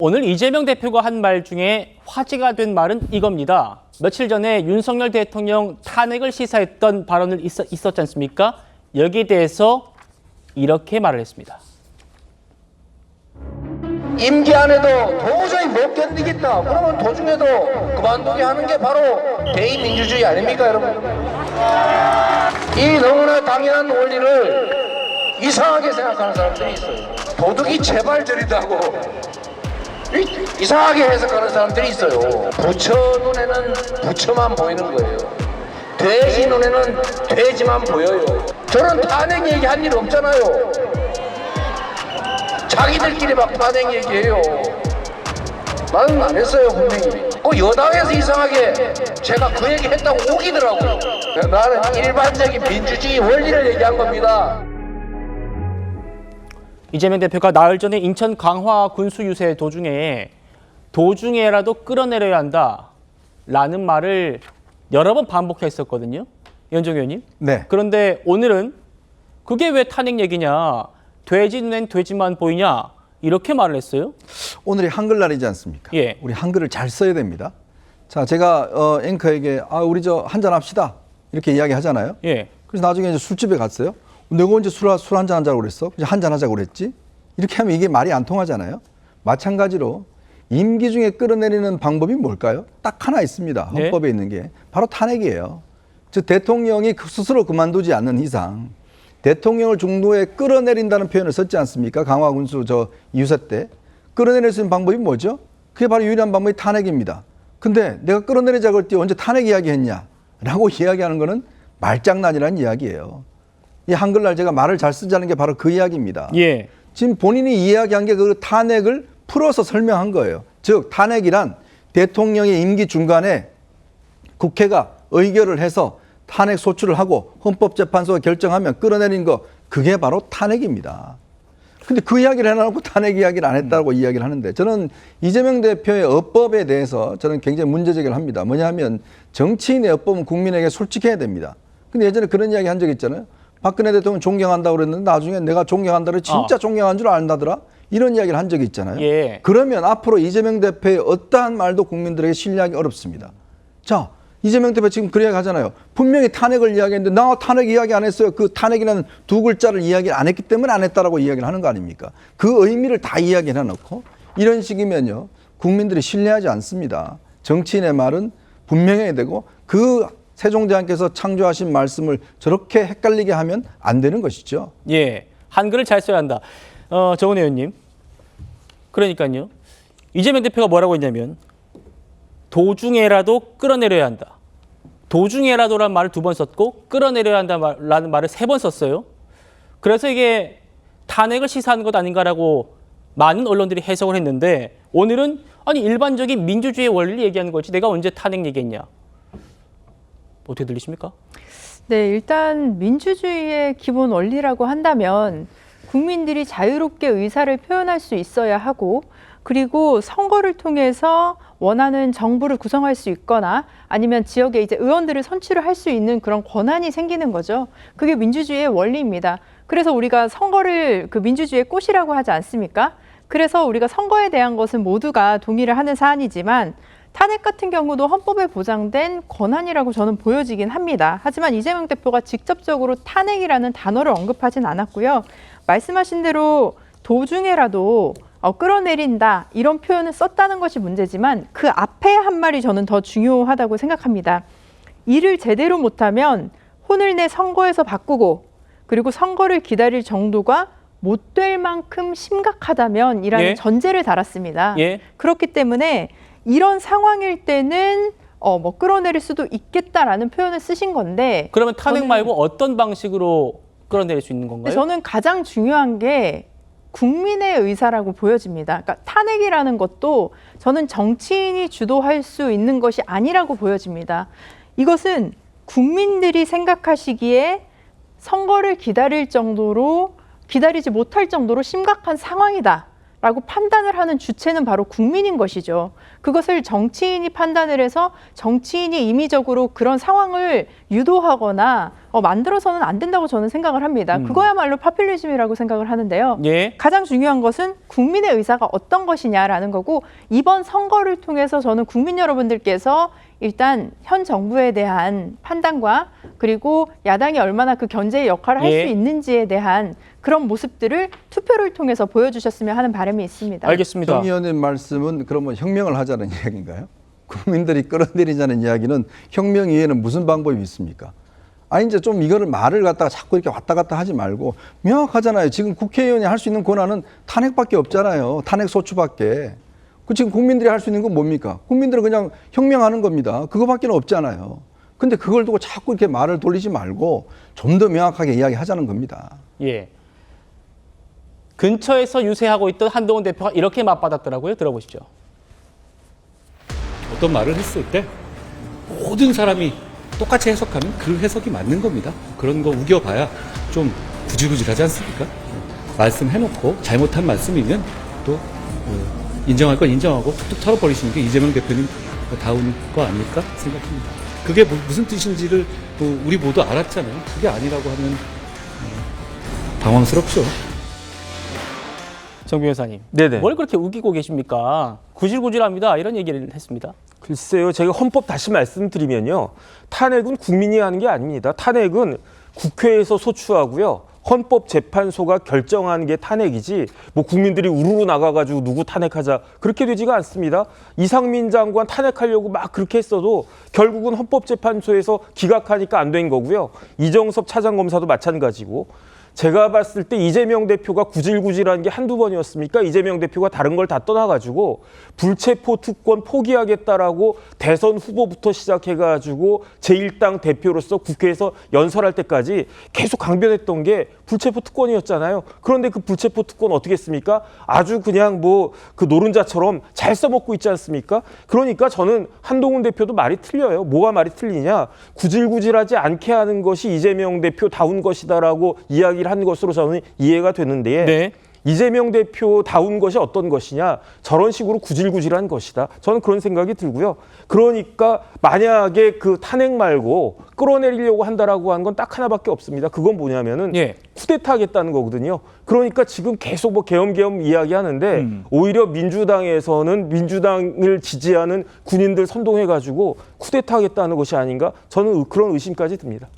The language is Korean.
오늘 이재명 대표가 한 말 중에 화제가 된 말은 이겁니다. 며칠 전에 윤석열 대통령 탄핵을 시사했던 발언을 있었지 않습니까? 여기에 대해서 이렇게 말을 했습니다. 임기 안에도 도저히 못 견디겠다. 그러면 도중에도 그만두게 하는 게 바로 대의민주주의 아닙니까, 여러분? 이 너무나 당연한 원리를 이상하게 생각하는 사람들이 있어요. 도둑이 재발절이라고 이상하게 해석하는 사람들이 있어요. 부처 눈에는 부처만 보이는 거예요. 돼지 눈에는 돼지만 보여요. 저는 탄핵 얘기한 일 없잖아요. 자기들끼리 막 탄핵 얘기해요. 나는 안 했어요, 분명히. 여당에서 이상하게 제가 그 얘기 했다고 우기더라고요. 나는 일반적인 민주주의 원리를 얘기한 겁니다. 이재명 대표가 나흘 전에 인천 강화 군수 유세 도중에라도 끌어내려야 한다라는 말을 여러 번 반복했었거든요. 연정 의원님. 네. 그런데 오늘은 그게 왜 탄핵 얘기냐? 돼지 눈엔 돼지만 보이냐? 이렇게 말을 했어요. 오늘이 한글날이지 않습니까? 예. 우리 한글을 잘 써야 됩니다. 자, 제가 앵커에게 우리 한잔 합시다 이렇게 이야기하잖아요. 예. 그래서 나중에 이제 술집에 갔어요. 내가 언제 술 한잔 하자고 그랬어? 그냥 한잔 하자고 그랬지? 이렇게 하면 이게 말이 안 통하잖아요. 마찬가지로 임기 중에 끌어내리는 방법이 뭘까요? 딱 하나 있습니다. 헌법에 네. 있는 게 바로 탄핵이에요. 즉 대통령이 스스로 그만두지 않는 이상 대통령을 중도에 끌어내린다는 표현을 썼지 않습니까? 강화군수 유세 때 끌어내릴 수 있는 방법이 뭐죠? 그게 바로 유일한 방법이 탄핵입니다. 근데 내가 끌어내리자고 할 때 언제 탄핵 이야기했냐? 라고 이야기하는 거는 말장난이라는 이야기예요. 이 한글날 제가 말을 잘 쓰자는 게 바로 그 이야기입니다. 예. 지금 본인이 이야기한 게 그 탄핵을 풀어서 설명한 거예요. 즉 탄핵이란 대통령의 임기 중간에 국회가 의결을 해서 탄핵 소추를 하고 헌법재판소가 결정하면 끌어내린 거 그게 바로 탄핵입니다. 근데 그 이야기를 해놓고 탄핵 이야기를 안 했다고 이야기를 하는데 저는 이재명 대표의 어법에 대해서 저는 굉장히 문제제기를 합니다. 뭐냐면 정치인의 어법은 국민에게 솔직해야 됩니다. 근데 예전에 그런 이야기 한 적 있잖아요. 박근혜 대통령 존경한다고 그랬는데 나중에 내가 존경한다고 진짜 존경한 줄 안다더라. 이런 이야기를 한 적이 있잖아요. 예. 그러면 앞으로 이재명 대표의 어떠한 말도 국민들에게 신뢰하기 어렵습니다. 자, 이재명 대표 지금 그 이야기 하잖아요. 분명히 탄핵을 이야기했는데 나 탄핵 이야기 안 했어요. 그 탄핵이라는 두 글자를 이야기 안 했기 때문에 안 했다라고 이야기를 하는 거 아닙니까? 그 의미를 다 이야기를 해놓고 이런 식이면요. 국민들이 신뢰하지 않습니다. 정치인의 말은 분명해야 되고 그 세종대왕께서 창조하신 말씀을 저렇게 헷갈리게 하면 안 되는 것이죠. 예. 한글을 잘 써야 한다. 정은 의원님. 그러니까요. 이재명 대표가 뭐라고 했냐면 도중에라도 끌어내려야 한다. 도중에라도라는 말을 2번 썼고 끌어내려야 한다라는 말을 3번 썼어요. 그래서 이게 탄핵을 시사하는 것 아닌가라고 많은 언론들이 해석을 했는데 오늘은 아니 일반적인 민주주의 원리를 얘기하는 거지 내가 언제 탄핵 얘기했냐. 어떻게 들리십니까? 네, 일단 민주주의의 기본 원리라고 한다면 국민들이 자유롭게 의사를 표현할 수 있어야 하고 그리고 선거를 통해서 원하는 정부를 구성할 수 있거나 아니면 지역에 이제 의원들을 선출을 할 수 있는 그런 권한이 생기는 거죠. 그게 민주주의의 원리입니다. 그래서 우리가 선거를 그 민주주의의 꽃이라고 하지 않습니까? 그래서 우리가 선거에 대한 것은 모두가 동의를 하는 사안이지만 탄핵 같은 경우도 헌법에 보장된 권한이라고 저는 보여지긴 합니다. 하지만 이재명 대표가 직접적으로 탄핵이라는 단어를 언급하진 않았고요. 말씀하신 대로 도중에라도 끌어내린다 이런 표현을 썼다는 것이 문제지만 그 앞에 한 말이 저는 더 중요하다고 생각합니다. 일을 제대로 못하면 혼을 내 선거에서 바꾸고 그리고 선거를 기다릴 정도가 못 될 만큼 심각하다면 이라는 전제를 달았습니다. 그렇기 때문에 이런 상황일 때는 끌어내릴 수도 있겠다라는 표현을 쓰신 건데 그러면 탄핵 말고 어떤 방식으로 끌어내릴 수 있는 건가요? 저는 가장 중요한 게 국민의 의사라고 보여집니다. 그러니까 탄핵이라는 것도 저는 정치인이 주도할 수 있는 것이 아니라고 보여집니다. 이것은 국민들이 생각하시기에 선거를 기다리지 못할 정도로 심각한 상황이다. 라고 판단을 하는 주체는 바로 국민인 것이죠. 그것을 정치인이 판단을 해서 정치인이 임의적으로 그런 상황을 유도하거나 만들어서는 안 된다고 저는 생각을 합니다. 그거야말로 파퓰리즘이라고 생각을 하는데요. 예. 가장 중요한 것은 국민의 의사가 어떤 것이냐라는 거고 이번 선거를 통해서 저는 국민 여러분들께서 일단 현 정부에 대한 판단과 그리고 야당이 얼마나 그 견제의 역할을 할 수 예. 있는지에 대한 그런 모습들을 투표를 통해서 보여주셨으면 하는 바람이 있습니다. 알겠습니다. 정 의원님 말씀은 그러면 혁명을 하자는 이야기인가요? 국민들이 끌어내리자는 이야기는 혁명 이외에는 무슨 방법이 있습니까? 아니 이제 좀 이거를 말을 갖다가 자꾸 이렇게 왔다 갔다 하지 말고 명확하잖아요. 지금 국회의원이 할 수 있는 권한은 탄핵밖에 없잖아요. 탄핵 소추밖에. 그 지금 국민들이 할 수 있는 건 뭡니까? 국민들은 그냥 혁명하는 겁니다. 그거밖에 없잖아요. 근데 그걸 두고 자꾸 이렇게 말을 돌리지 말고 좀 더 명확하게 이야기하자는 겁니다. 예. 근처에서 유세하고 있던 한동훈 대표가 이렇게 맞받았더라고요. 들어보시죠. 어떤 말을 했을 때 모든 사람이 똑같이 해석하면 그 해석이 맞는 겁니다. 그런 거 우겨봐야 좀 구질구질하지 않습니까? 말씀해놓고 잘못한 말씀이면 또 인정할 건 인정하고 툭툭 털어버리시는 게 이재명 대표님 다운 거 아닐까 생각합니다. 그게 무슨 뜻인지를 우리 모두 알았잖아요. 그게 아니라고 하면 당황스럽죠. 정 변호사님. 네네. 뭘 그렇게 우기고 계십니까? 구질구질합니다. 이런 얘기를 했습니다. 글쎄요, 제가 헌법 다시 말씀드리면요. 탄핵은 국민이 하는 게 아닙니다. 탄핵은 국회에서 소추하고요. 헌법재판소가 결정하는 게 탄핵이지 뭐 국민들이 우르르 나가가지고 누구 탄핵하자 그렇게 되지가 않습니다. 이상민 장관 탄핵하려고 막 그렇게 했어도 결국은 헌법재판소에서 기각하니까 안 된 거고요. 이정섭 차장검사도 마찬가지고 제가 봤을 때 이재명 대표가 구질구질한 게 한두 번이었습니까? 이재명 대표가 다른 걸 다 떠나가지고 불체포 특권 포기하겠다라고 대선 후보부터 시작해가지고 제1당 대표로서 국회에서 연설할 때까지 계속 강변했던 게 불체포 특권이었잖아요. 그런데 그 불체포 특권 어떻게 했습니까? 아주 그냥 뭐 그 노른자처럼 잘 써먹고 있지 않습니까? 그러니까 저는 한동훈 대표도 말이 틀려요. 뭐가 말이 틀리냐? 구질구질하지 않게 하는 것이 이재명 대표 다운 것이다라고 이야기를 한 것으로 저는 이해가 되는데 네. 이재명 대표 다운 것이 어떤 것이냐? 저런 식으로 구질구질한 것이다. 저는 그런 생각이 들고요. 그러니까 만약에 그 탄핵 말고 끌어내리려고 한다라고 한 건 딱 하나밖에 없습니다. 그건 뭐냐면은 예. 쿠데타 하겠다는 거거든요. 그러니까 지금 계속 뭐 계엄 이야기하는데 오히려 민주당에서는 민주당을 지지하는 군인들 선동해가지고 쿠데타 하겠다는 것이 아닌가? 저는 그런 의심까지 듭니다.